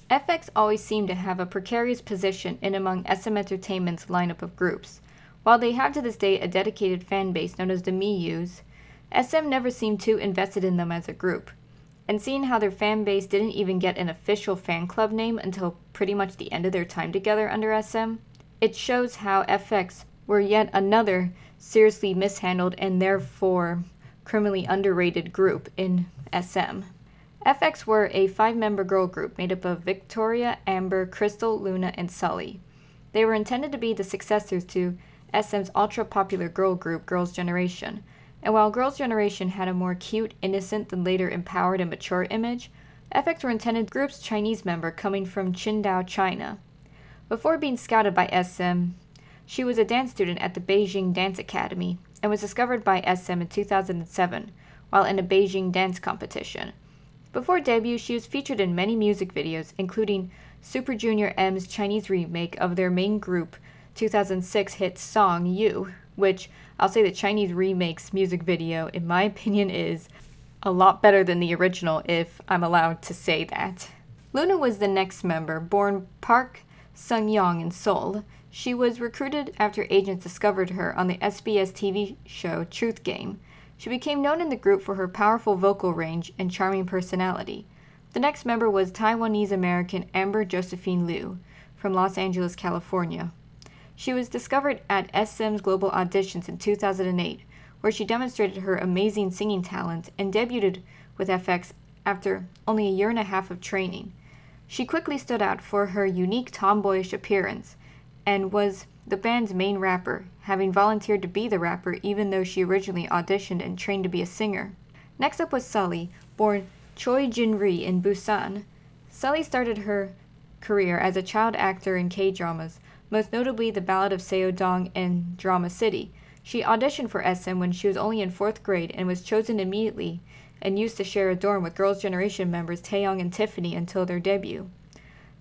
FX always seemed to have a precarious position in among SM Entertainment's lineup of groups. While they have to this day a dedicated fan base known as the Miyus, SM never seemed too invested in them as a group. And seeing how their fan base didn't even get an official fan club name until pretty much the end of their time together under SM, it shows how FX were yet another seriously mishandled and therefore criminally underrated group in SM. FX were a 5-member girl group made up of Victoria, Amber, Krystal, Luna, and Sully. They were intended to be the successors to SM's ultra-popular girl group Girls' Generation, and while Girls' Generation had a more cute, innocent, than later empowered and mature image, FX were intended the group's Chinese member coming from Qingdao, China. Before being scouted by SM, she was a dance student at the Beijing Dance Academy and was discovered by SM in 2007 while in a Beijing dance competition. Before debut, she was featured in many music videos, including Super Junior M's Chinese remake of their main group 2006 hit song You, which I'll say the Chinese remake's music video, in my opinion, is a lot better than the original, if I'm allowed to say that. Luna was the next member, born Park Sung-yong in Seoul. She was recruited after agents discovered her on the SBS TV show Truth Game. She became known in the group for her powerful vocal range and charming personality. The next member was Taiwanese-American Amber Josephine Liu from Los Angeles, California. She was discovered at SM's Global Auditions in 2008, where she demonstrated her amazing singing talent and debuted with FX after only a year and a half of training. She quickly stood out for her unique tomboyish appearance and was the band's main rapper, having volunteered to be the rapper even though she originally auditioned and trained to be a singer. Next up was Sully, born Choi JinRi in Busan. Sully started her career as a child actor in K-dramas, most notably The Ballad of Seodong and Drama City. She auditioned for SM when she was only in 4th grade and was chosen immediately and used to share a dorm with Girls' Generation members Taeyong and Tiffany until their debut.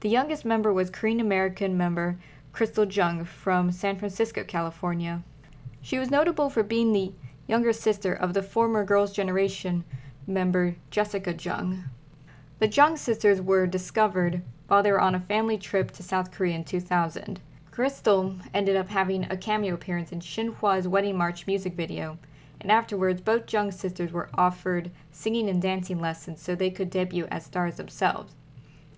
The youngest member was Korean-American member Krystal Jung from San Francisco, California. She was notable for being the younger sister of the former Girls' Generation member Jessica Jung. The Jung sisters were discovered while they were on a family trip to South Korea in 2000. Krystal ended up having a cameo appearance in Shinhwa's Wedding March music video, and afterwards both Jung sisters were offered singing and dancing lessons so they could debut as stars themselves.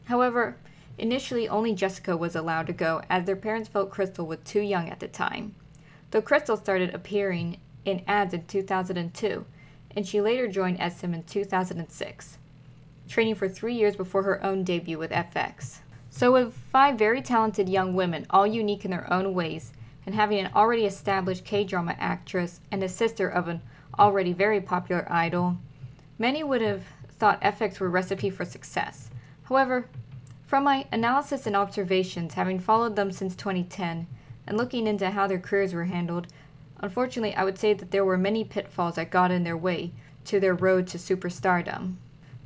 However, initially only Jessica was allowed to go as their parents felt Krystal was too young at the time, though Krystal started appearing in ads in 2002, and she later joined SM in 2006, training for 3 years before her own debut with FX. So with 5 very talented young women, all unique in their own ways, and having an already established K-drama actress and a sister of an already very popular idol, many would have thought FX were a recipe for success. However, from my analysis and observations, having followed them since 2010, and looking into how their careers were handled, unfortunately I would say that there were many pitfalls that got in their way to their road to superstardom.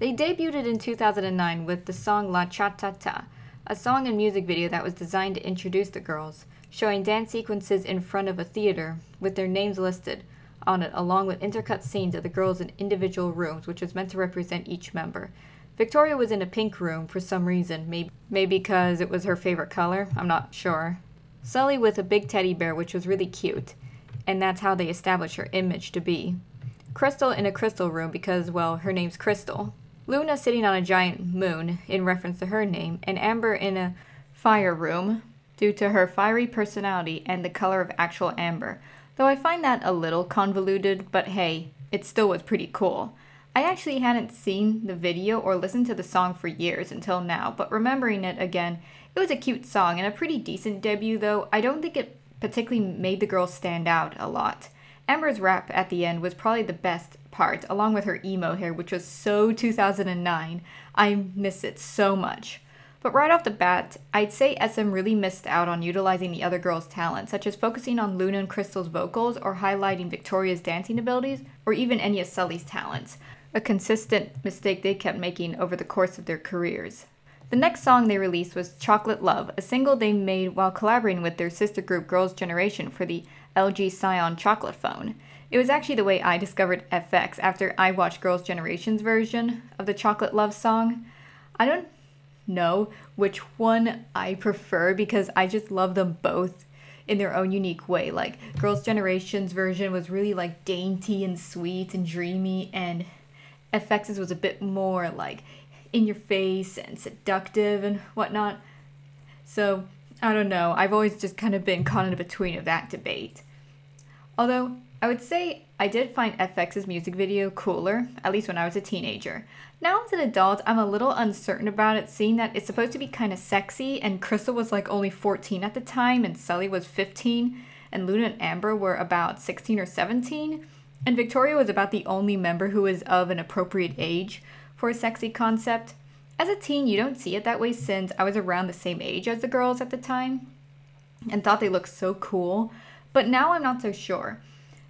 They debuted in 2009 with the song La Cha Ta Ta, a song and music video that was designed to introduce the girls, showing dance sequences in front of a theater with their names listed on it, along with intercut scenes of the girls in individual rooms, which was meant to represent each member. Victoria was in a pink room for some reason, maybe because it was her favorite color, I'm not sure. Sully with a big teddy bear, which was really cute, and that's how they established her image to be. Krystal in a crystal room because, well, her name's Krystal. Luna sitting on a giant moon, in reference to her name, and Amber in a fire room, due to her fiery personality and the color of actual amber, though I find that a little convoluted, but hey, it still was pretty cool. I actually hadn't seen the video or listened to the song for years until now, but remembering it again, it was a cute song and a pretty decent debut, though I don't think it particularly made the girls stand out a lot. Amber's rap at the end was probably the best part, along with her emo hair, which was so 2009. I miss it so much. But right off the bat, I'd say SM really missed out on utilizing the other girls' talent, such as focusing on Luna and Krystal's vocals, or highlighting Victoria's dancing abilities, or even any of Sully's talents, a consistent mistake they kept making over the course of their careers. The next song they released was Chocolate Love, a single they made while collaborating with their sister group Girls' Generation for the LG Scion chocolate phone. It was actually the way I discovered FX after I watched Girls' Generation's version of the Chocolate Love song. I don't know which one I prefer because I just love them both in their own unique way. Like Girls' Generation's version was really like dainty and sweet and dreamy, and FX's was a bit more like in your face and seductive and whatnot. So I don't know, I've always just kind of been caught in between of that debate. Although I would say I did find FX's music video cooler, at least when I was a teenager. Now as an adult, I'm a little uncertain about it, seeing that it's supposed to be kind of sexy, and Krystal was like only 14 at the time, and Sully was 15, and Luna and Amber were about 16 or 17, and Victoria was about the only member who was of an appropriate age for a sexy concept. As a teen, you don't see it that way since I was around the same age as the girls at the time, and thought they looked so cool, but now I'm not so sure.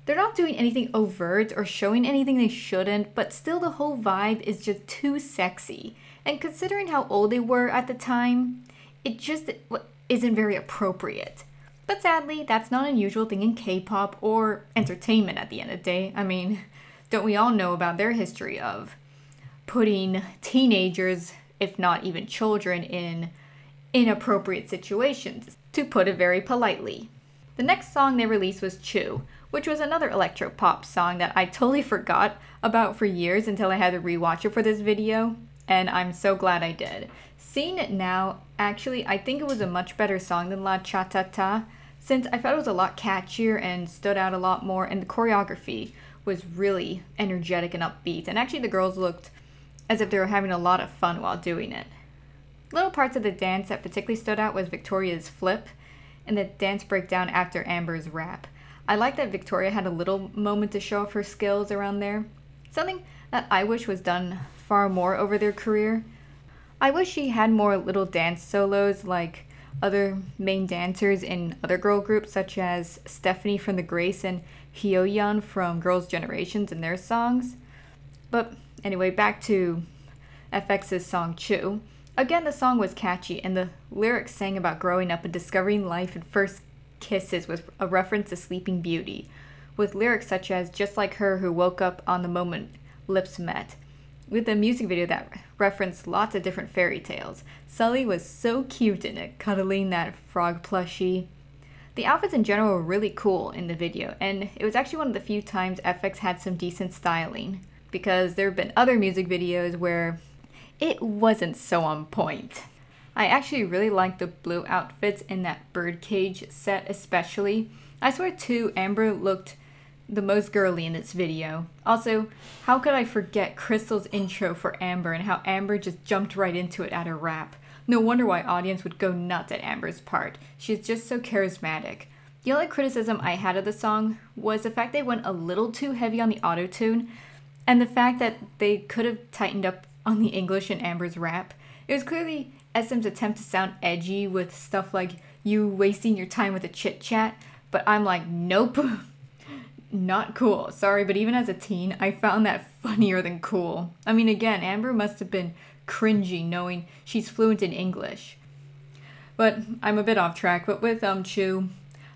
They're not doing anything overt or showing anything they shouldn't, but still the whole vibe is just too sexy. And considering how old they were at the time, it just isn't very appropriate. But sadly, that's not an unusual thing in K-pop or entertainment at the end of the day. I mean, don't we all know about their history of putting teenagers, if not even children, in inappropriate situations, to put it very politely. The next song they released was Chew, which was another electro-pop song that I totally forgot about for years until I had to rewatch it for this video, and I'm so glad I did. Seeing it now, actually, I think it was a much better song than La Cha Ta Ta, since I thought it was a lot catchier and stood out a lot more, and the choreography was really energetic and upbeat, and actually the girls looked as if they were having a lot of fun while doing it. Little parts of the dance that particularly stood out was Victoria's flip, and the dance breakdown after Amber's rap. I like that Victoria had a little moment to show off her skills around there. Something that I wish was done far more over their career. I wish she had more little dance solos like other main dancers in other girl groups such as Stephanie from The Grace and Hyoyeon from Girls' Generations in their songs. But anyway, back to FX's song Chew. Again, the song was catchy and the lyrics sang about growing up and discovering life and first kisses with a reference to Sleeping Beauty, with lyrics such as just like her who woke up on the moment lips met, with a music video that referenced lots of different fairy tales. Sully was so cute in it, cuddling that frog plushie. The outfits in general were really cool in the video, and it was actually one of the few times FX had some decent styling, because there have been other music videos where it wasn't so on point. I actually really like the blue outfits in that birdcage set especially. I swear too, Amber looked the most girly in this video. Also, how could I forget Krystal's intro for Amber and how Amber just jumped right into it at her rap. No wonder why audience would go nuts at Amber's part. She's just so charismatic. The only criticism I had of the song was the fact they went a little too heavy on the auto-tune, and the fact that they could have tightened up on the English in Amber's rap. It was clearly SM's attempt to sound edgy with stuff like you wasting your time with a chit chat, but I'm like, nope, not cool. Sorry, but even as a teen, I found that funnier than cool. I mean, again, Amber must have been cringy knowing she's fluent in English. But I'm a bit off track, but with Chew,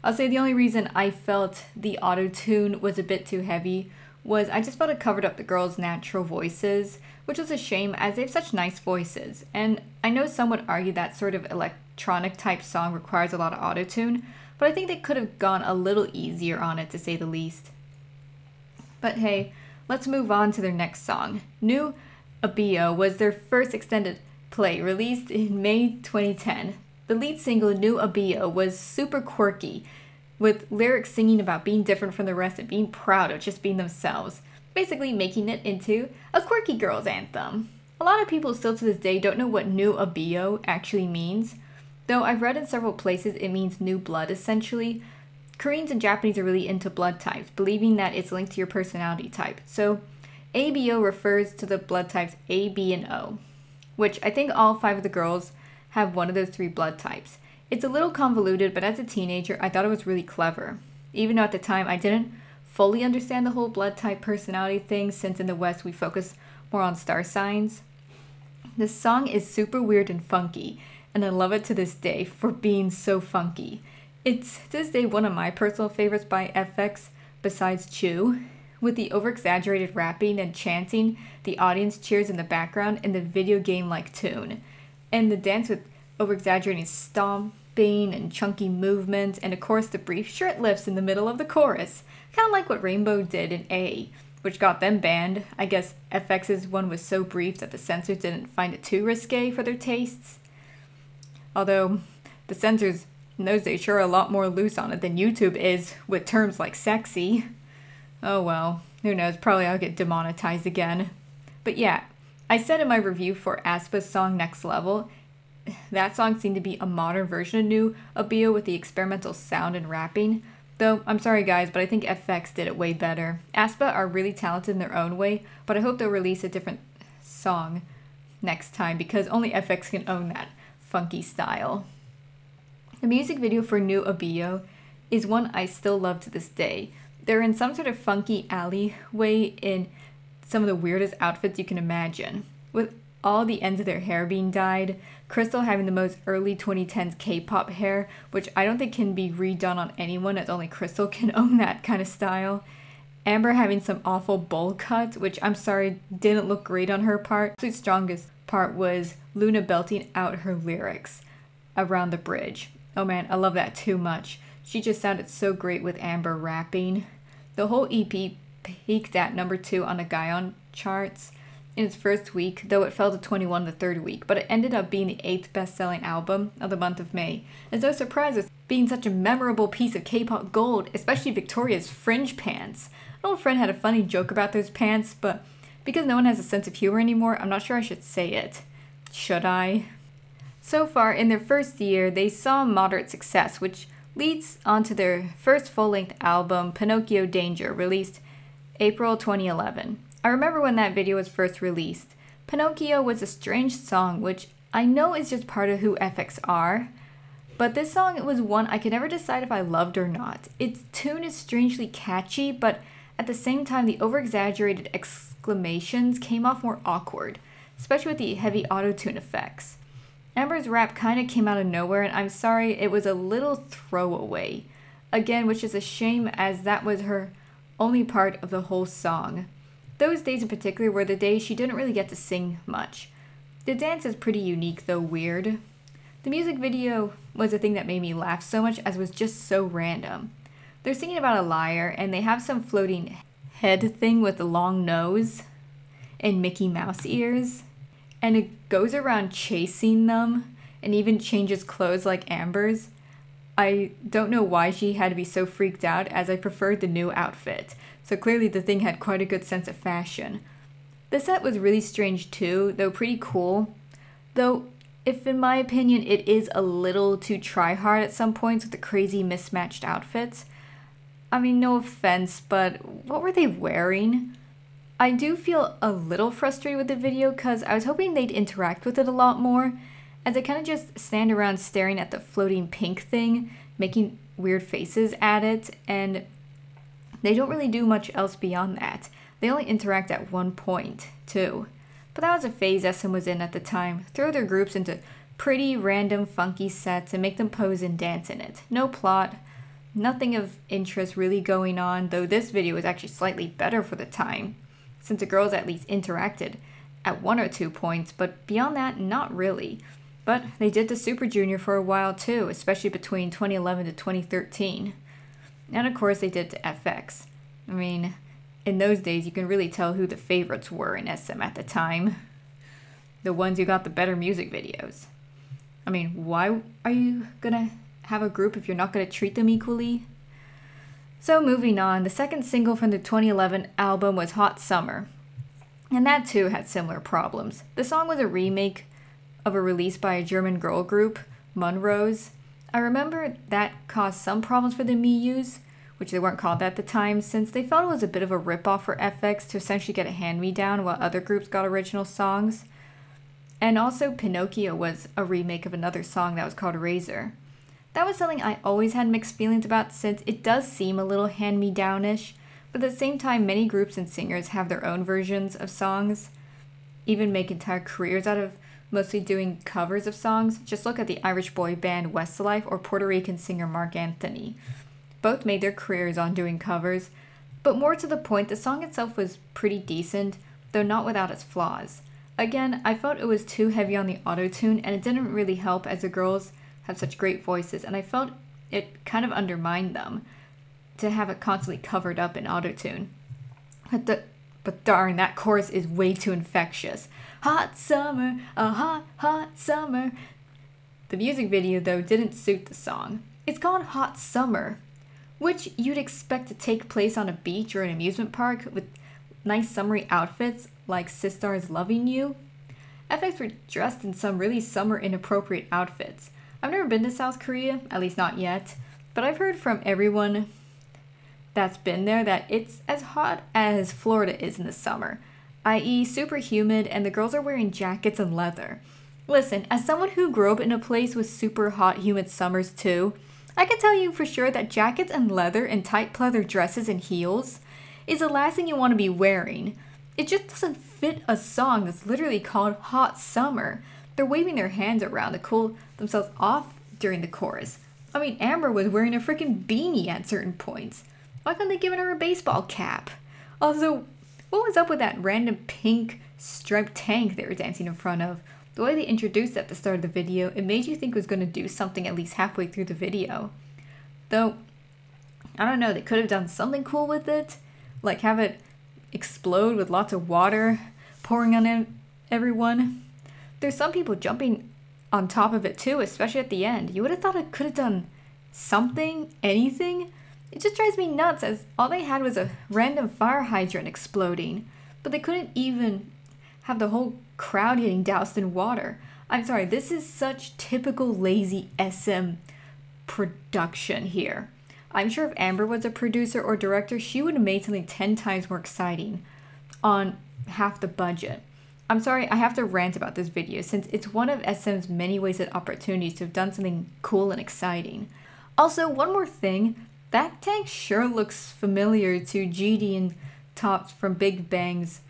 I'll say the only reason I felt the auto-tune was a bit too heavy was I just felt it covered up the girls' natural voices, which was a shame as they have such nice voices. And I know some would argue that sort of electronic type song requires a lot of auto-tune, but I think they could have gone a little easier on it to say the least. But hey, let's move on to their next song. New Abio was their first extended play released in May 2010. The lead single New Abio was super quirky, with lyrics singing about being different from the rest and being proud of just being themselves, basically making it into a quirky girls anthem. A lot of people still to this day don't know what New Abio actually means, though I've read in several places it means new blood essentially. Koreans and Japanese are really into blood types, believing that it's linked to your personality type. So Abio refers to the blood types A, B, and O, which I think all 5 of the girls have one of those 3 blood types. It's a little convoluted, but as a teenager, I thought it was really clever. Even though at the time I didn't fully understand the whole blood type personality thing, since in the West we focus more on star signs. This song is super weird and funky, and I love it to this day for being so funky. It's to this day one of my personal favorites by FX besides Chew, with the over-exaggerated rapping and chanting the audience cheers in the background in the video game-like tune. And the dance with over-exaggerating stomping and chunky movements, and of course the brief shirt lifts in the middle of the chorus. Kind of like what Rainbow did in A, which got them banned. I guess FX's one was so brief that the censors didn't find it too risque for their tastes. Although, the censors in those days sure are a lot more loose on it than YouTube is with terms like sexy. Oh well, who knows, probably I'll get demonetized again. But yeah, I said in my review for aespa's song Next Level, that song seemed to be a modern version of new Abio with the experimental sound and rapping. Though, I'm sorry guys, but I think FX did it way better. aespa are really talented in their own way, but I hope they'll release a different song next time because only FX can own that funky style. The music video for New Abio is one I still love to this day. They're in some sort of funky alleyway in some of the weirdest outfits you can imagine, with all the ends of their hair being dyed, Krystal having the most early 2010s K-pop hair, which I don't think can be redone on anyone as only Krystal can own that kind of style, Amber having some awful bowl cuts, which I'm sorry didn't look great on her part. The strongest part was Luna belting out her lyrics around the bridge. Oh man, I love that too much. She just sounded so great with Amber rapping. The whole EP peaked at number 2 on the Gaon charts in its first week, though it fell to 21 the third week, but it ended up being the 8th best-selling album of the month of May. It's no surprise with being such a memorable piece of K-pop gold, especially Victoria's fringe pants. An old friend had a funny joke about those pants, but because no one has a sense of humor anymore, I'm not sure I should say it. Should I? So far, in their first year, they saw moderate success, which leads on to their first full-length album, Pinocchio Danger, released April 2011. I remember when that video was first released. Pinocchio was a strange song, which I know is just part of who FX are, but this song was one I could never decide if I loved or not. Its tune is strangely catchy, but at the same time the over-exaggerated exclamations came off more awkward, especially with the heavy auto-tune effects. Amber's rap kind of came out of nowhere, and I'm sorry, it was a little throwaway. Again, which is a shame as that was her only part of the whole song. Those days in particular were the days she didn't really get to sing much. The dance is pretty unique, though weird. The music video was the thing that made me laugh so much as it was just so random. They're singing about a liar, and they have some floating head thing with a long nose and Mickey Mouse ears, and it goes around chasing them and even changes clothes like Amber's. I don't know why she had to be so freaked out, as I preferred the new outfit. So clearly the thing had quite a good sense of fashion. The set was really strange too, though pretty cool. Though, if in my opinion it is a little too try-hard at some points with the crazy mismatched outfits. I mean, no offense, but what were they wearing? I do feel a little frustrated with the video because I was hoping they'd interact with it a lot more, as they kind of just stand around staring at the floating pink thing, making weird faces at it, and they don't really do much else beyond that. They only interact at one point, too. But that was a phase SM was in at the time. Throw their groups into pretty random funky sets and make them pose and dance in it. No plot, nothing of interest really going on, though this video was actually slightly better for the time, since the girls at least interacted at 1 or 2 points, but beyond that, not really. But they did the Super Junior for a while too, especially between 2011 to 2013. And of course they did to FX. I mean, in those days you can really tell who the favorites were in SM at the time. The ones who got the better music videos. I mean, why are you gonna have a group if you're not gonna treat them equally? So moving on, the second single from the 2011 album was Hot Summer. And that too had similar problems. The song was a remake of a release by a German girl group, Monrose. I remember that caused some problems for the Miyus, which they weren't called at the time, since they felt it was a bit of a ripoff for FX to essentially get a hand-me-down while other groups got original songs. And also Pinocchio was a remake of another song that was called Razor. That was something I always had mixed feelings about, since it does seem a little hand-me-down-ish, but at the same time many groups and singers have their own versions of songs, even make entire careers out of mostly doing covers of songs. Just look at the Irish boy band Westlife or Puerto Rican singer Mark Anthony. Both made their careers on doing covers, but more to the point, the song itself was pretty decent, though not without its flaws. Again, I felt it was too heavy on the auto-tune, and it didn't really help as the girls have such great voices, and I felt it kind of undermined them to have it constantly covered up in auto-tune. But darn, that chorus is way too infectious. Hot summer, a hot, hot summer. The music video, though, didn't suit the song. It's called Hot Summer, which you'd expect to take place on a beach or an amusement park with nice summery outfits like Sistar's Loving You. FX were dressed in some really summer inappropriate outfits. I've never been to South Korea, at least not yet, but I've heard from everyone that's been there that it's as hot as Florida is in the summer, i.e. super humid, and the girls are wearing jackets and leather. Listen, as someone who grew up in a place with super hot, humid summers too, I can tell you for sure that jackets and leather and tight pleather dresses and heels is the last thing you want to be wearing. It just doesn't fit a song that's literally called Hot Summer. They're waving their hands around to cool themselves off during the chorus. I mean, Amber was wearing a freaking beanie at certain points. Why couldn't they give her a baseball cap? Also, what was up with that random pink striped tank they were dancing in front of? The way they introduced it at the start of the video, it made you think it was going to do something at least halfway through the video. Though, I don't know, they could have done something cool with it. Like have it explode with lots of water pouring on everyone. There's some people jumping on top of it too, especially at the end. You would have thought it could have done something, anything. It just drives me nuts as all they had was a random fire hydrant exploding, but they couldn't even have the whole crowd getting doused in water. I'm sorry, this is such typical lazy SM production here. I'm sure if Amber was a producer or director, she would have made something 10 times more exciting on half the budget. I'm sorry, I have to rant about this video since it's one of SM's many wasted opportunities to have done something cool and exciting. Also, one more thing, that tank sure looks familiar to GD and Tops from Big Bang's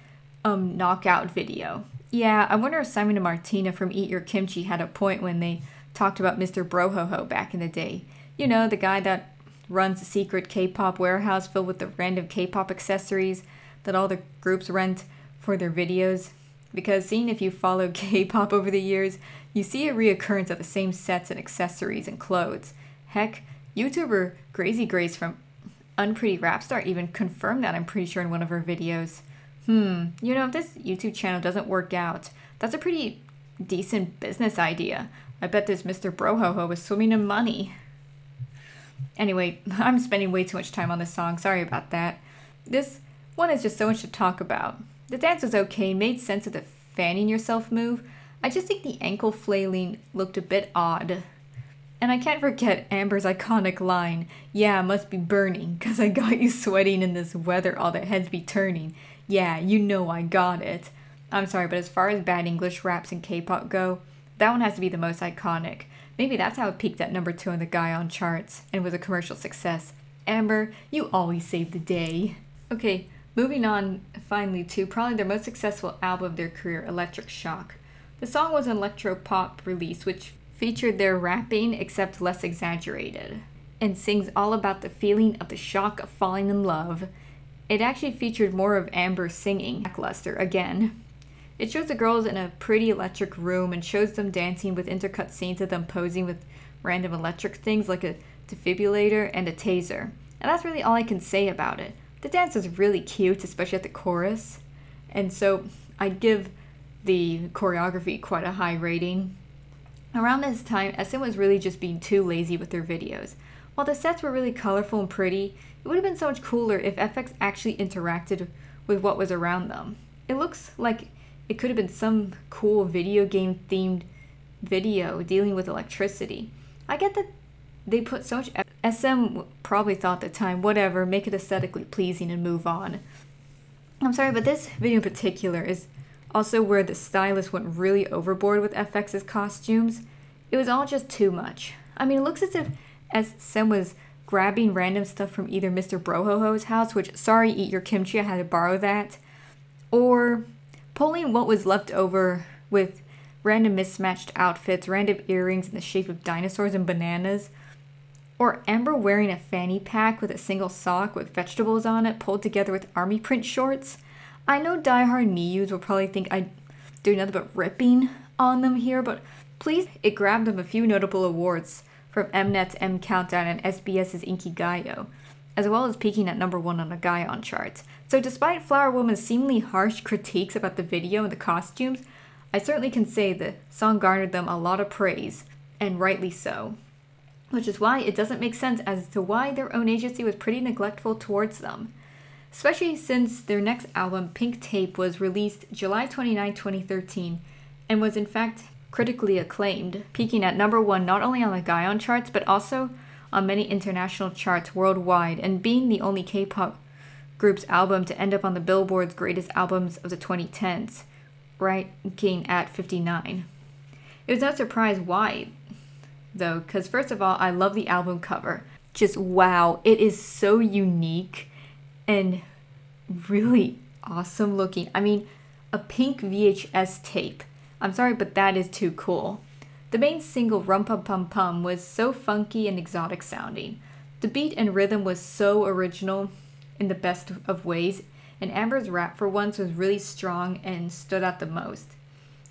knockout video. Yeah, I wonder if Simon and Martina from Eat Your Kimchi had a point when they talked about Mr. Brohoho back in the day. You know, the guy that runs a secret K-pop warehouse filled with the random K-pop accessories that all the groups rent for their videos. Because seeing if you follow K-pop over the years, you see a reoccurrence of the same sets and accessories and clothes. Heck, YouTuber Crazy Grace from Unpretty Rapstar even confirmed that, I'm pretty sure, in one of her videos. You know, if this YouTube channel doesn't work out, that's a pretty decent business idea. I bet this Mr. Brohoho was swimming in money. Anyway, I'm spending way too much time on this song, sorry about that. This one is just so much to talk about. The dance was okay, made sense of the fanning yourself move. I just think the ankle flailing looked a bit odd. And I can't forget Amber's iconic line, "Yeah, must be burning, 'cause I got you sweating in this weather, all the heads be turning. Yeah, you know I got it." I'm sorry, but as far as bad English raps and K-pop go, that one has to be the most iconic. Maybe that's how it peaked at number 2 on the Gaon charts and was a commercial success. Amber, you always save the day. Okay, moving on finally to probably their most successful album of their career, Electric Shock. The song was an electro-pop release which featured their rapping except less exaggerated, and sings all about the feeling of the shock of falling in love. It actually featured more of Amber singing, lackluster again. It shows the girls in a pretty electric room and shows them dancing with intercut scenes of them posing with random electric things like a defibrillator and a taser. And that's really all I can say about it. The dance is really cute, especially at the chorus, and so I'd give the choreography quite a high rating. Around this time, SM was really just being too lazy with their videos. While the sets were really colorful and pretty, it would have been so much cooler if FX actually interacted with what was around them. It looks like it could have been some cool video game themed video dealing with electricity. I get that they put so much SM probably thought at the time, whatever, make it aesthetically pleasing and move on. I'm sorry, but this video in particular is also where the stylist went really overboard with FX's costumes. It was all just too much. I mean, it looks as if SM was grabbing random stuff from either Mr. Brohoho's house, which, sorry, Eat Your Kimchi, I had to borrow that, or pulling what was left over with random mismatched outfits, random earrings in the shape of dinosaurs and bananas, or Amber wearing a fanny pack with a single sock with vegetables on it pulled together with army print shorts. I know diehard Miyus will probably think doing nothing but ripping on them here, but please, it grabbed them a few notable awards from Mnet's M Countdown and SBS's Inkigayo, as well as peaking at #1 on the Gaon charts. So despite Flower Woman's seemingly harsh critiques about the video and the costumes, I certainly can say the song garnered them a lot of praise, and rightly so. Which is why it doesn't make sense as to why their own agency was pretty neglectful towards them. Especially since their next album, Pink Tape, was released July 29, 2013, and was in fact critically acclaimed, peaking at #1 not only on the Gaon charts, but also on many international charts worldwide, and being the only K-pop group's album to end up on the Billboard's Greatest Albums of the 2010s, ranking at 59. It was no surprise why, though, because first of all, I love the album cover. Just wow, it is so unique and really awesome looking. I mean, a pink VHS tape. I'm sorry, but that is too cool. The main single, Rum Pum Pum Pum, was so funky and exotic sounding. The beat and rhythm was so original in the best of ways, and Amber's rap for once was really strong and stood out the most.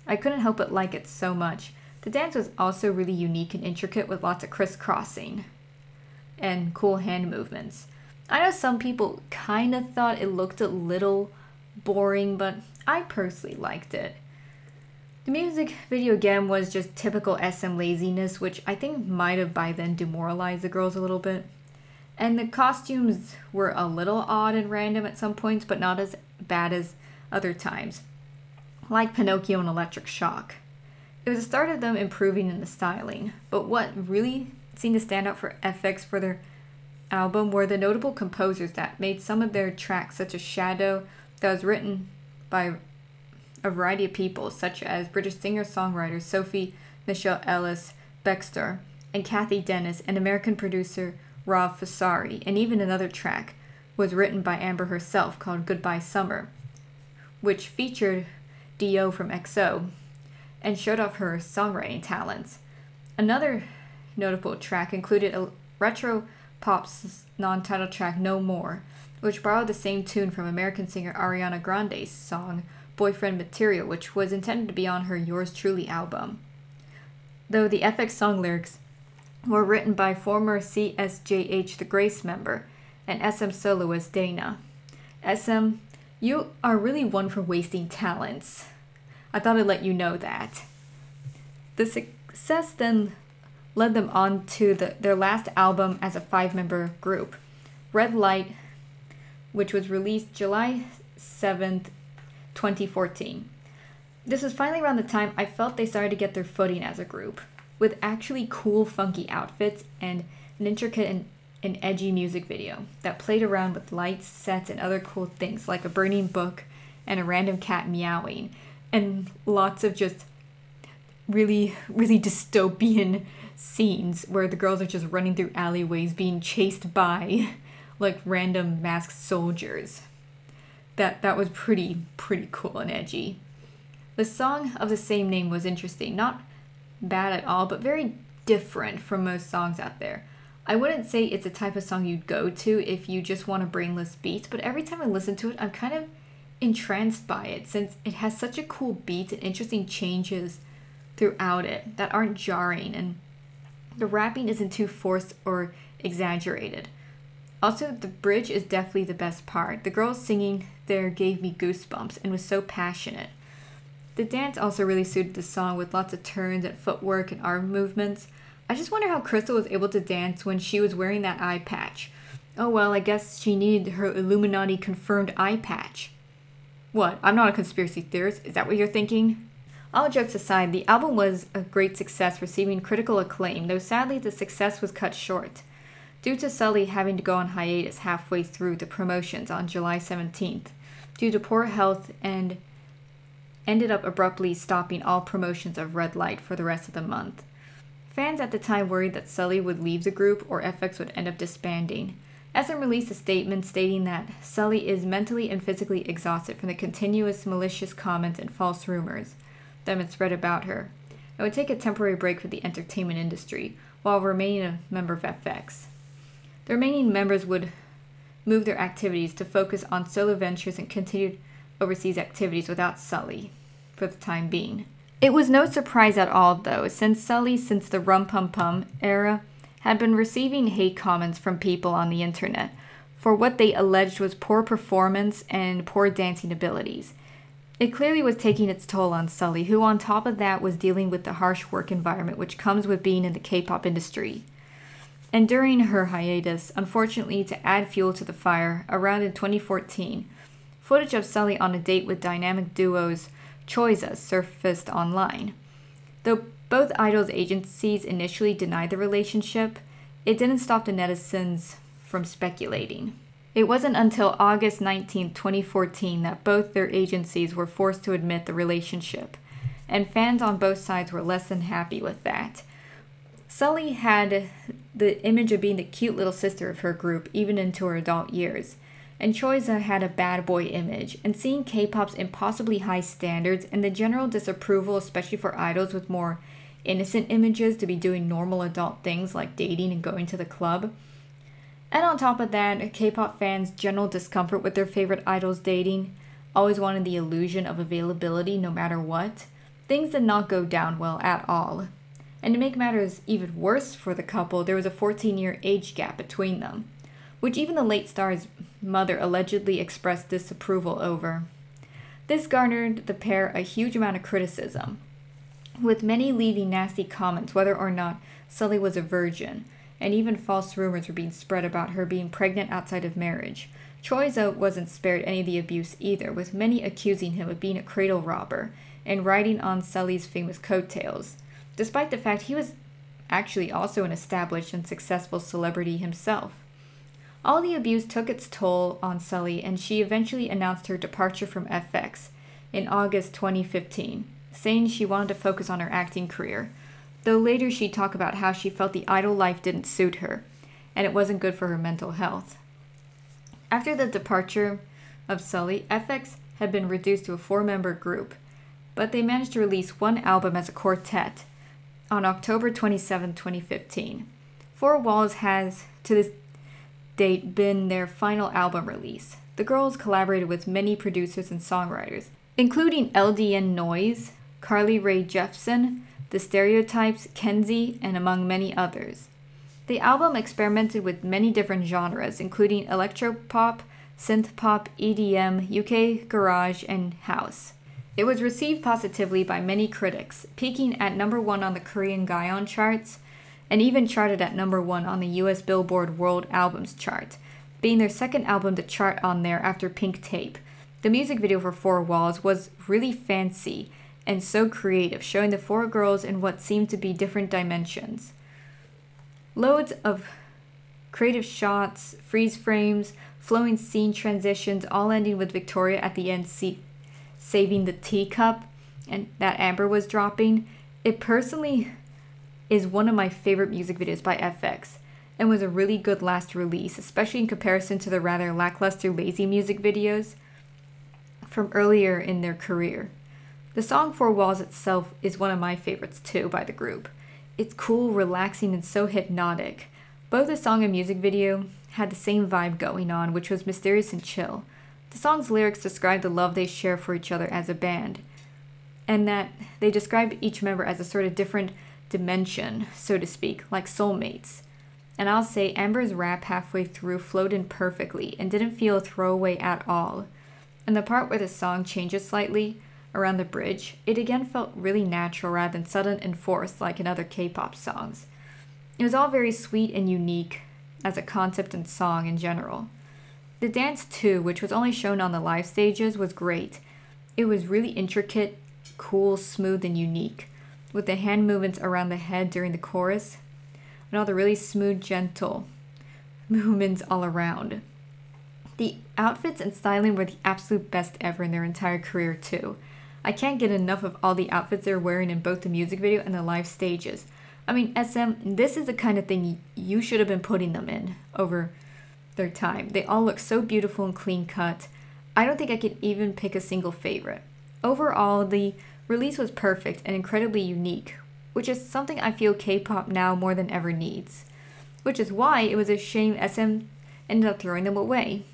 I couldn't help but like it so much. The dance was also really unique and intricate with lots of crisscrossing and cool hand movements. I know some people kind of thought it looked a little boring, but I personally liked it. The music video again was just typical SM laziness, which I think might have by then demoralized the girls a little bit. And the costumes were a little odd and random at some points, but not as bad as other times, like Pinocchio and Electric Shock. It was the start of them improving in the styling, but what really seemed to stand out for FX for their album were the notable composers that made some of their tracks, such as Shadow, that was written by a variety of people, such as British singer-songwriter Sophie Michelle Ellis Bextor and Kathy Dennis, and American producer Rob Fusari, and even another track was written by Amber herself called Goodbye Summer, which featured Dio from EXO and showed off her songwriting talents. Another notable track included a retro pop's non-title track No More, which borrowed the same tune from American singer Ariana Grande's song Boyfriend Material, which was intended to be on her Yours Truly album. Though the FX song lyrics were written by former CSJH The Grace member and SM soloist Dana. SM, you are really one for wasting talents. I thought I'd let you know that. The success then led them on to their last album as a 5-member group, Red Light, which was released July 7th, 2014. This was finally around the time I felt they started to get their footing as a group, with actually cool, funky outfits and an intricate and edgy music video that played around with lights, sets, and other cool things like a burning book and a random cat meowing, and lots of just really, really dystopian scenes where the girls are just running through alleyways being chased by like random masked soldiers. That was pretty cool and edgy. The song of the same name was interesting, not bad at all, but very different from most songs out there. I wouldn't say it's a type of song you'd go to if you just want a brainless beat, but every time I listen to it, I'm kind of entranced by it since it has such a cool beat and interesting changes throughout it that aren't jarring, and the rapping isn't too forced or exaggerated. Also, the bridge is definitely the best part. The girls singing there gave me goosebumps and was so passionate. The dance also really suited the song with lots of turns and footwork and arm movements. I just wonder how Krystal was able to dance when she was wearing that eye patch. Oh well, I guess she needed her Illuminati confirmed eye patch. What? I'm not a conspiracy theorist. Is that what you're thinking? All jokes aside, the album was a great success, receiving critical acclaim, though sadly the success was cut short, due to Sully having to go on hiatus halfway through the promotions on July 17th, due to poor health, and ended up abruptly stopping all promotions of Red Light for the rest of the month. Fans at the time worried that Sully would leave the group or FX would end up disbanding. SM released a statement stating that Sully is mentally and physically exhausted from the continuous malicious comments and false rumors that have been spread about her, and would take a temporary break from the entertainment industry while remaining a member of FX. The remaining members would move their activities to focus on solo ventures and continued overseas activities without Sully for for the time being. It was no surprise at all, though, since Sully, since the Rum Pum Pum era, had been receiving hate comments from people on the internet for what they alleged was poor performance and poor dancing abilities. It clearly was taking its toll on Sully, who on top of that was dealing with the harsh work environment which comes with being in the K-pop industry. And during her hiatus, unfortunately to add fuel to the fire, around in 2014, footage of Sully on a date with dynamic duos Choi surfaced online. Though both idols' agencies initially denied the relationship, it didn't stop the netizens from speculating. It wasn't until August 19, 2014 that both their agencies were forced to admit the relationship, and fans on both sides were less than happy with that. Sully had the image of being the cute little sister of her group even into her adult years, and Choi had a bad boy image, and seeing K-pop's impossibly high standards and the general disapproval, especially for idols with more innocent images, to be doing normal adult things like dating and going to the club. And on top of that, K-pop fans' general discomfort with their favorite idols dating, always wanting the illusion of availability no matter what, things did not go down well at all. And to make matters even worse for the couple, there was a 14-year age gap between them, which even the late star's mother allegedly expressed disapproval over. This garnered the pair a huge amount of criticism, with many leaving nasty comments whether or not Sully was a virgin, and even false rumors were being spread about her being pregnant outside of marriage. Choi wasn't spared any of the abuse either, with many accusing him of being a cradle robber and riding on Sully's famous coattails, despite the fact he was actually also an established and successful celebrity himself. All the abuse took its toll on Sully, and she eventually announced her departure from FX in August 2015, saying she wanted to focus on her acting career, though later she'd talk about how she felt the idol life didn't suit her, and it wasn't good for her mental health. After the departure of Sully, FX had been reduced to a 4-member group, but they managed to release one album as a quartet on October 27, 2015. Four Walls has, to this date, been their final album release. The girls collaborated with many producers and songwriters, including LDN Noise, Carly Rae Jepsen, The Stereotypes, Kenzie, and among many others. The album experimented with many different genres, including electropop, synthpop, EDM, UK garage, and house. It was received positively by many critics, peaking at #1 on the Korean Gaon charts, and even charted at #1 on the US Billboard World Albums chart, being their second album to chart on there after Pink Tape. The music video for Four Walls was really fancy and so creative, showing the four girls in what seemed to be different dimensions. Loads of creative shots, freeze frames, flowing scene transitions, all ending with Victoria at the end saving the teacup and that Amber was dropping. It personally is one of my favorite music videos by FX, and was a really good last release, especially in comparison to the rather lackluster, lazy music videos from earlier in their career. The song Four Walls itself is one of my favorites too by the group. It's cool, relaxing, and so hypnotic. Both the song and music video had the same vibe going on, which was mysterious and chill. The song's lyrics describe the love they share for each other as a band, and that they describe each member as a sort of different dimension, so to speak, like soulmates. And I'll say Amber's rap halfway through flowed in perfectly and didn't feel a throwaway at all. And the part where the song changes slightly around the bridge, it again felt really natural rather than sudden and forced like in other K-pop songs. It was all very sweet and unique as a concept and song in general. The dance too, which was only shown on the live stages, was great. It was really intricate, cool, smooth, and unique, with the hand movements around the head during the chorus, and all the really smooth, gentle movements all around. The outfits and styling were the absolute best ever in their entire career too. I can't get enough of all the outfits they're wearing in both the music video and the live stages. I mean, SM, this is the kind of thing you should have been putting them in over their time. They all look so beautiful and clean cut. I don't think I could even pick a single favorite. Overall, the release was perfect and incredibly unique, which is something I feel K-pop now more than ever needs. Which is why it was a shame SM ended up throwing them away.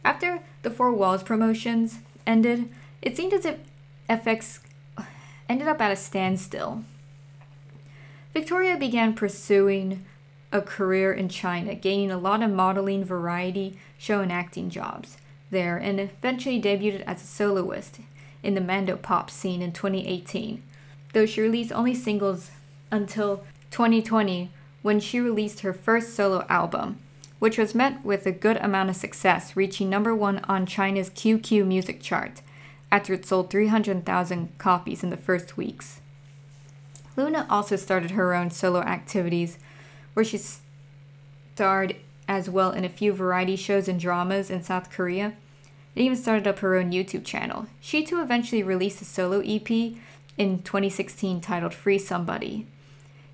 After the Four Walls promotions ended, it seemed as if FX ended up at a standstill. Victoria began pursuing a career in China, gaining a lot of modeling, variety, show and acting jobs there, and eventually debuted as a soloist in the Mando pop scene in 2018, though she released only singles until 2020 when she released her first solo album, which was met with a good amount of success, reaching #1 on China's QQ music chart after it sold 300,000 copies in the first weeks. Luna also started her own solo activities, where she starred as well in a few variety shows and dramas in South Korea, and even started up her own YouTube channel. She too eventually released a solo EP in 2016 titled Free Somebody.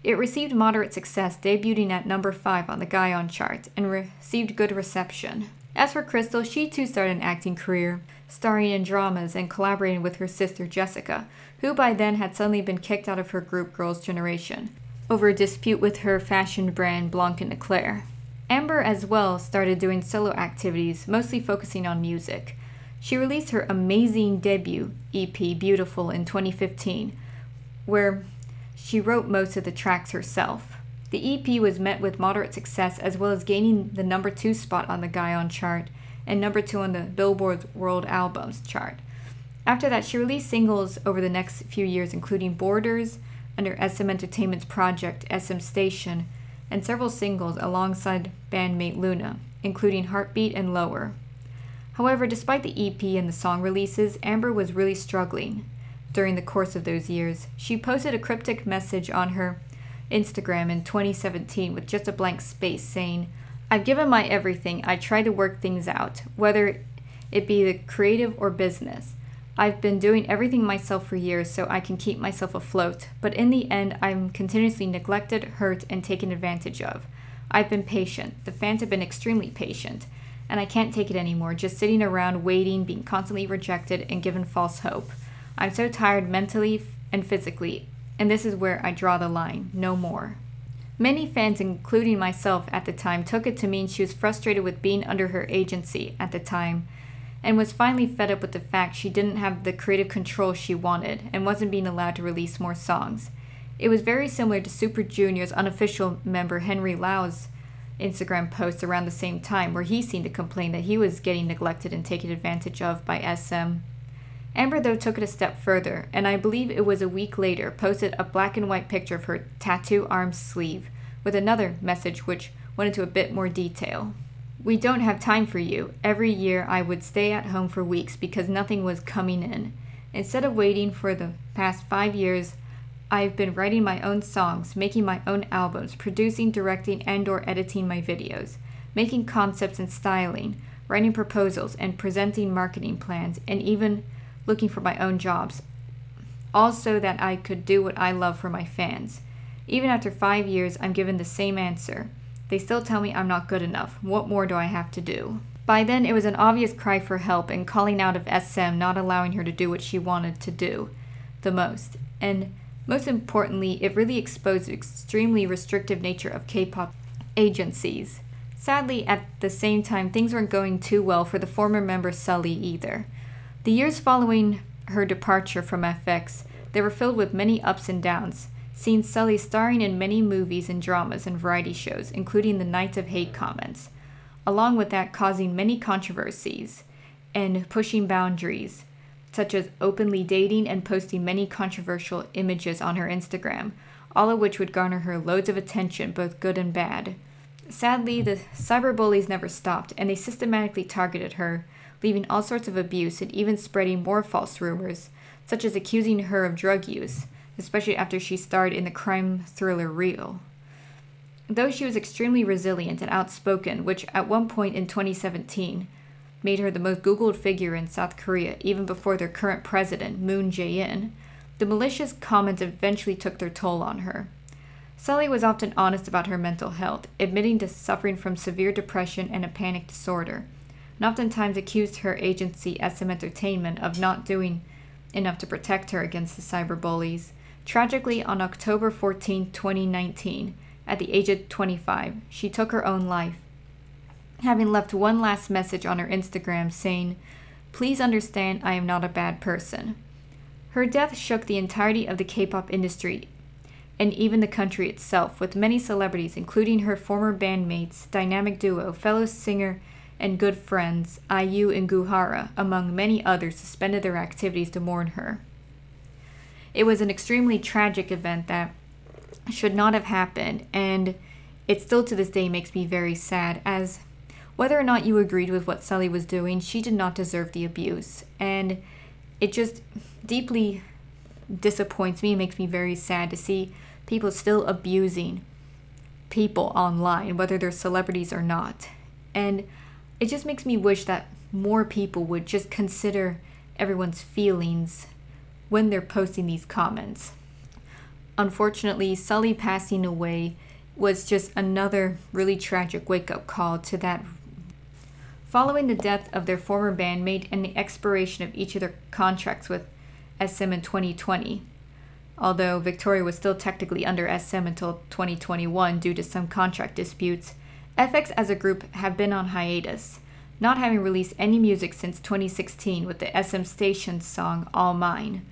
It received moderate success, debuting at #5 on the Gaon chart, and received good reception. As for Krystal, she too started an acting career, starring in dramas and collaborating with her sister Jessica, who by then had suddenly been kicked out of her group Girls' Generation over a dispute with her fashion brand Blanc & Eclair. Amber as well started doing solo activities, mostly focusing on music. She released her amazing debut EP, Beautiful, in 2015, where she wrote most of the tracks herself. The EP was met with moderate success, as well as gaining the #2 spot on the Gaon chart and #2 on the Billboard World Albums chart. After that, she released singles over the next few years, including Borders under SM Entertainment's project SM Station, and several singles alongside bandmate Luna, including Heartbeat and Lower. However, despite the EP and the song releases, Amber was really struggling during the course of those years. She posted a cryptic message on her Instagram in 2017 with just a blank space saying, "I've given my everything. I try to work things out, whether it be the creative or business. I've been doing everything myself for years so I can keep myself afloat, but in the end, I'm continuously neglected, hurt, and taken advantage of. I've been patient. The fans have been extremely patient, and I can't take it anymore, just sitting around waiting, being constantly rejected, and given false hope. I'm so tired mentally and physically, and this is where I draw the line. No more." Many fans, including myself at the time, took it to mean she was frustrated with being under her agency at the time, and was finally fed up with the fact she didn't have the creative control she wanted and wasn't being allowed to release more songs. It was very similar to Super Junior's unofficial member Henry Lau's Instagram post around the same time, where he seemed to complain that he was getting neglected and taken advantage of by SM. Amber, though, took it a step further, and I believe it was a week later, posted a black and white picture of her tattoo arm sleeve with another message which went into a bit more detail. "We don't have time for you. Every year I would stay at home for weeks because nothing was coming in. Instead of waiting for the past 5 years, I've been writing my own songs, making my own albums, producing, directing, and/or editing my videos, making concepts and styling, writing proposals and presenting marketing plans, and even looking for my own jobs, all so that I could do what I love for my fans. Even after 5 years, I'm given the same answer. They still tell me I'm not good enough. What more do I have to do?" By then, it was an obvious cry for help and calling out of SM not allowing her to do what she wanted to do the most. And most importantly, it really exposed the extremely restrictive nature of K-pop agencies. Sadly, at the same time, things weren't going too well for the former member Sully either. The years following her departure from FX, they were filled with many ups and downs, seeing Sully starring in many movies and dramas and variety shows, including the Night of Hate comments, along with that causing many controversies and pushing boundaries, such as openly dating and posting many controversial images on her Instagram, all of which would garner her loads of attention, both good and bad. Sadly, the cyberbullies never stopped, and they systematically targeted her, leaving all sorts of abuse and even spreading more false rumors, such as accusing her of drug use, especially after she starred in the crime thriller Real. Though she was extremely resilient and outspoken, which at one point in 2017 made her the most Googled figure in South Korea even before their current president, Moon Jae-in, the malicious comments eventually took their toll on her. Sully was often honest about her mental health, admitting to suffering from severe depression and a panic disorder, and oftentimes accused her agency SM Entertainment of not doing enough to protect her against the cyberbullies. Tragically, on October 14, 2019, at the age of 25, she took her own life, having left one last message on her Instagram saying, "Please understand I am not a bad person." Her death shook the entirety of the K-pop industry and even the country itself, with many celebrities, including her former bandmates, dynamic duo, fellow singer, and good friends, IU and Guhara, among many others, suspended their activities to mourn her. It was an extremely tragic event that should not have happened, and it still to this day makes me very sad, as whether or not you agreed with what Sully was doing, she did not deserve the abuse, and it just deeply disappoints me and makes me very sad to see people still abusing people online, whether they're celebrities or not. And it just makes me wish that more people would just consider everyone's feelings when they're posting these comments. Unfortunately, Sully passing away was just another really tragic wake-up call to that. Following the death of their former bandmate and the expiration of each of their contracts with SM in 2020, although Victoria was still technically under SM until 2021 due to some contract disputes, FX as a group have been on hiatus, not having released any music since 2016 with the SM Station's song All Mine.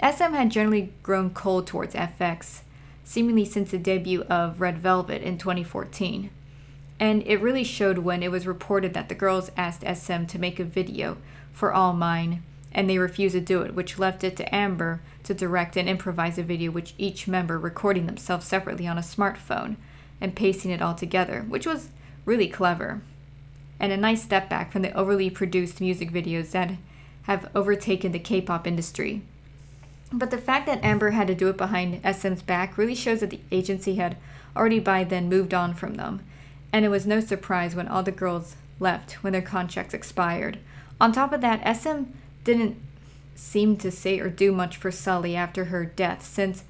SM had generally grown cold towards FX, seemingly since the debut of Red Velvet in 2014. And it really showed when it was reported that the girls asked SM to make a video for All Mine, and they refused to do it, which left it to Amber to direct and improvise a video with each member recording themselves separately on a smartphone and pasting it all together, which was really clever. And a nice step back from the overly produced music videos that have overtaken the K-pop industry. But the fact that Amber had to do it behind SM's back really shows that the agency had already by then moved on from them, and it was no surprise when all the girls left when their contracts expired. On top of that, SM didn't seem to say or do much for Sully after her death, since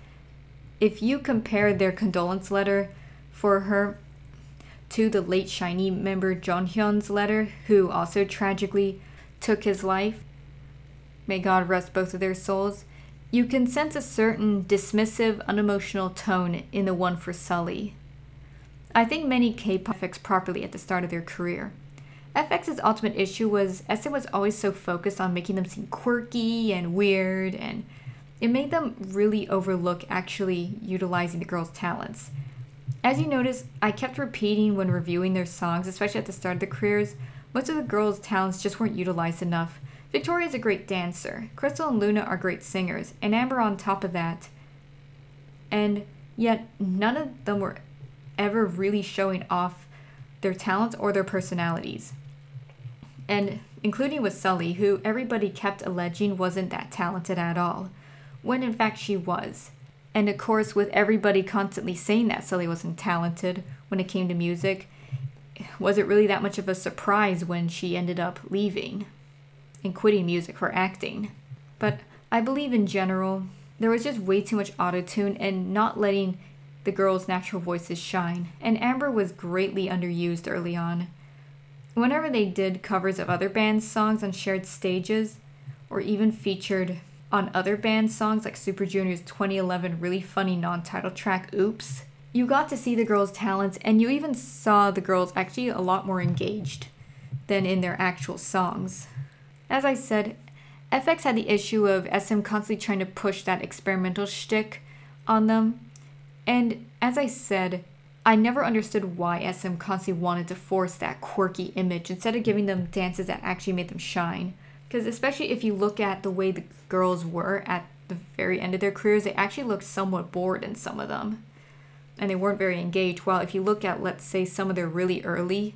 if you compare their condolence letter for her to the late SHINee member Jonghyun's letter, who also tragically took his life, may God rest both of their souls, you can sense a certain dismissive, unemotional tone in the one for Sully. I think many K-pop FX properly at the start of their career. FX's ultimate issue was SM was always so focused on making them seem quirky and weird, and it made them really overlook actually utilizing the girls' talents. As you notice, I kept repeating when reviewing their songs, especially at the start of their careers, most of the girls' talents just weren't utilized enough. Victoria is a great dancer, Krystal and Luna are great singers, and Amber on top of that. And yet, none of them were ever really showing off their talents or their personalities. And including with Sully, who everybody kept alleging wasn't that talented at all, when in fact she was. And of course, with everybody constantly saying that Sully wasn't talented when it came to music, was it really that much of a surprise when she ended up leaving and quitting music for acting? But I believe in general, there was just way too much autotune and not letting the girls' natural voices shine, and Amber was greatly underused early on. Whenever they did covers of other bands' songs on shared stages, or even featured on other bands' songs like Super Junior's 2011 really funny non-title track, Oops, you got to see the girls' talents, and you even saw the girls actually a lot more engaged than in their actual songs. As I said, FX had the issue of SM constantly trying to push that experimental shtick on them, and as I said, I never understood why SM constantly wanted to force that quirky image instead of giving them dances that actually made them shine. Because especially if you look at the way the girls were at the very end of their careers, they actually looked somewhat bored in some of them. And they weren't very engaged. While if you look at, let's say, some of their really early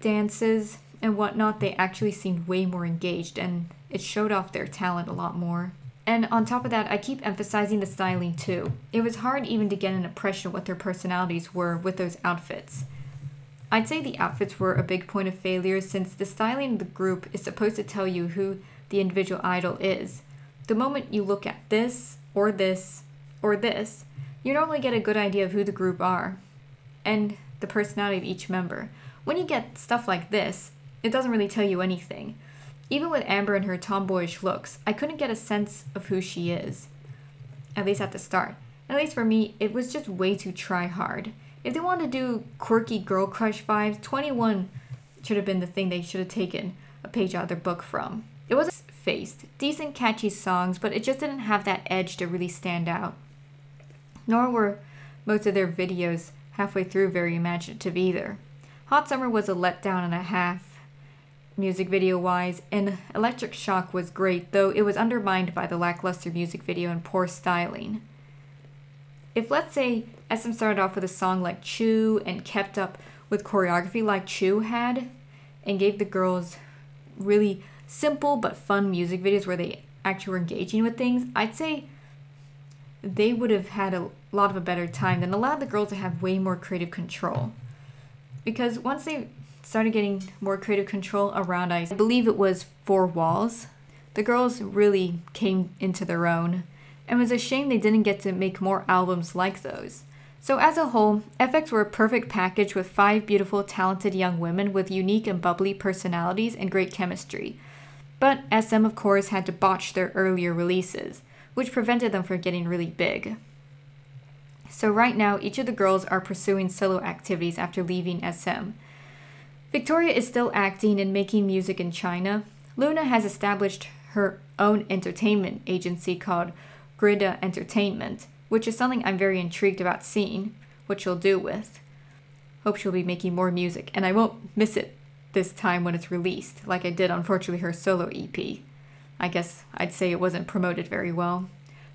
dances and whatnot, they actually seemed way more engaged, and it showed off their talent a lot more. And on top of that, I keep emphasizing the styling too. It was hard even to get an impression of what their personalities were with those outfits. I'd say the outfits were a big point of failure, since the styling of the group is supposed to tell you who the individual idol is. The moment you look at this, or this, or this, you normally get a good idea of who the group are, and the personality of each member. When you get stuff like this, it doesn't really tell you anything. Even with Amber and her tomboyish looks, I couldn't get a sense of who she is, at least at the start. At least for me, it was just way too try-hard. If they wanted to do quirky girl crush vibes, 21 should have been the thing they should have taken a page out of their book from. It wasn't faced. Decent catchy songs, but it just didn't have that edge to really stand out. Nor were most of their videos halfway through very imaginative either. Hot Summer was a letdown and a half, music video-wise, and Electric Shock was great, though it was undermined by the lackluster music video and poor styling. If, let's say, SM started off with a song like Chew and kept up with choreography like Chew had, and gave the girls really simple but fun music videos where they actually were engaging with things, I'd say they would have had a lot of a better time than allowed the girls to have way more creative control. Because once they started getting more creative control around, I believe it was 4 Walls, the girls really came into their own, and it was a shame they didn't get to make more albums like those. So as a whole, FX were a perfect package with 5 beautiful, talented young women with unique and bubbly personalities and great chemistry. But SM, of course, had to botch their earlier releases, which prevented them from getting really big. So right now, each of the girls are pursuing solo activities after leaving SM. Victoria is still acting and making music in China. Luna has established her own entertainment agency called Grida Entertainment, which is something I'm very intrigued about seeing what she'll do with. Hope she'll be making more music, and I won't miss it this time when it's released, like I did, unfortunately, her solo EP. I guess I'd say it wasn't promoted very well.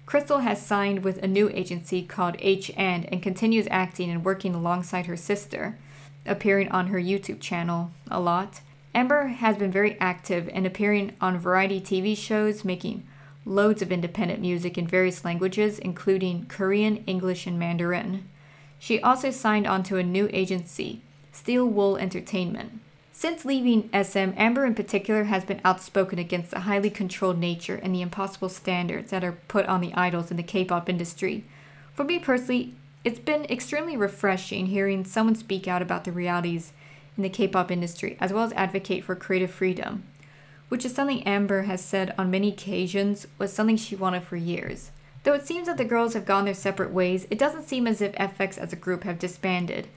Krystal has signed with a new agency called H and continues acting and working alongside her sister, appearing on her YouTube channel a lot. Amber has been very active and appearing on variety TV shows, making loads of independent music in various languages, including Korean, English, and Mandarin. She also signed onto a new agency, Steel Wool Entertainment. Since leaving SM, Amber in particular has been outspoken against the highly controlled nature and the impossible standards that are put on the idols in the K-pop industry. For me personally, it's been extremely refreshing hearing someone speak out about the realities in the K-pop industry, as well as advocate for creative freedom, which is something Amber has said on many occasions was something she wanted for years. Though it seems that the girls have gone their separate ways, it doesn't seem as if FX as a group have disbanded.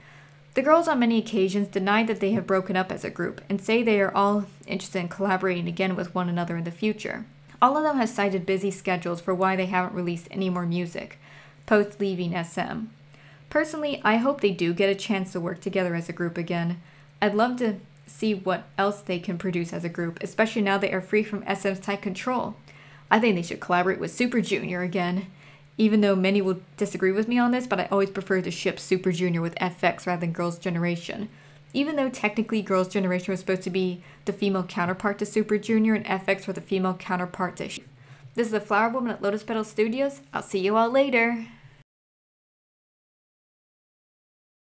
The girls on many occasions deny that they have broken up as a group and say they are all interested in collaborating again with one another in the future. All of them have cited busy schedules for why they haven't released any more music post leaving SM. Personally, I hope they do get a chance to work together as a group again. I'd love to see what else they can produce as a group, especially now they are free from SM's tight control. I think they should collaborate with Super Junior again. Even though many will disagree with me on this, but I always prefer to ship Super Junior with FX rather than Girls' Generation. Even though technically Girls' Generation was supposed to be the female counterpart to Super Junior and FX were the female counterpart to This is the Flower Woman at Lotus Petal Studios. I'll see you all later.